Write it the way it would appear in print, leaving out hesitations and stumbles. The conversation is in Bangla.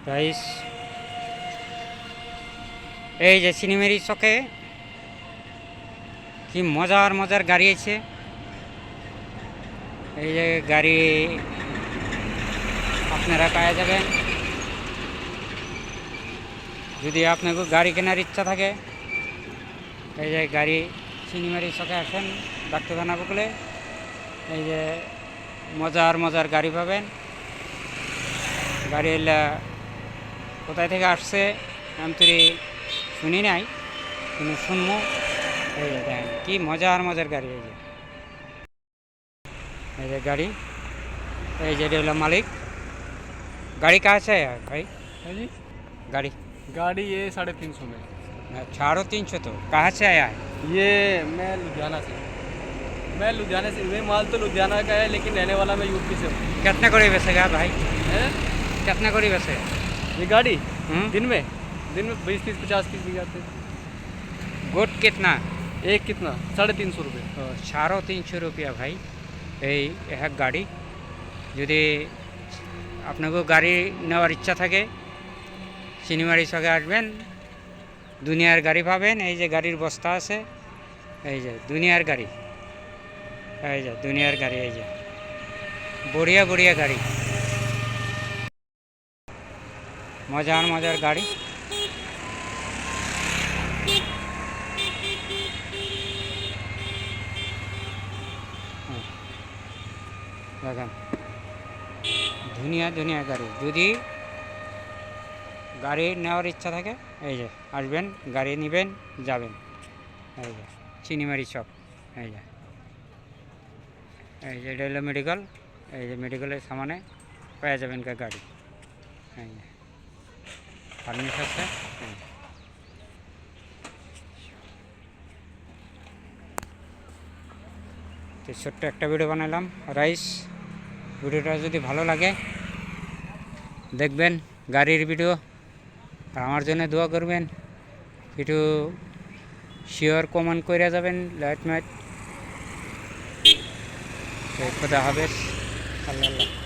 গাইস, এই যে সিনেমারি চকে কি মজার মজার গাড়ি আছে। এই যে গাড়ি আপনারা পাওয়া যাবেন। যদি আপনাকে গাড়ি কেনার ইচ্ছা থাকে, এই যে গাড়ি সিনেমারি চকে আসেন ডাক্তারখানা বলে, এই যে মজার মজার গাড়ি পাবেন। গাড়ি কোথায় থেকে আসছে আমি তো শুনি নাই, কিন্তু শুনবো। এই যে দেখেন কি মজার মজার গাড়ি। এই যে গাড়ি, এই যে হলো मालिक। गाड़ी कहाँ से है भाई? है जी। गाड़ी गाड़ी ये 350 में। 350 तो कहाँ से आया है? ये मैं लुधियाना से मैं माल तो लुधियाना का है, लेकिन रहने वाला मैं यूपी से हूँ। कितने कड़ी बेचेगा भाई? है कितने कड़ी बेचे ये गाड़ी दिन में 20-30-50 पीस भी जाते हैं। गोट कितना? एक कितना 350 रुपये। 350 रुपया भाई। এই এক গাড়ি। যদি আপনাকে গাড়ি নেওয়ার ইচ্ছা থাকে, সিনেমারি চকে আসবেন, দুনিয়ার গাড়ি পাবেন। এই যে গাড়ির বস্তা আছে, এই যে দুনিয়ার গাড়ি, এই যে দুনিয়ার গাড়ি, এই যে বড়িয়া বড়িয়া গাড়ি, মজার মজার গাড়ি। দেখেন দুনিয়া দুনিয়া গাড়ি। যদি গাড়ি নেওয়ার ইচ্ছা থাকে, এই যে আসবেন, গাড়ি নেবেন, যাবেন। এই যে চিনিমারি চক, এই যে এটা হলো মেডিকেল। এই যে মেডিকেলের সামনে পেয়ে যাবেন গাড়ি। এই যে ফার্মেসি আছে। তো ছোট্ট একটা ভিডিও বানালাম রাইস। ভিডিওটা যদি ভালো লাগে দেখবেন গাড়ির ভিডিও, আর আমার জন্য দোয়া করবেন। একটু শিওর কমেন্ট করে যাবেন। লাইট মাইট খোদা হাফেজ। আল্লাহ।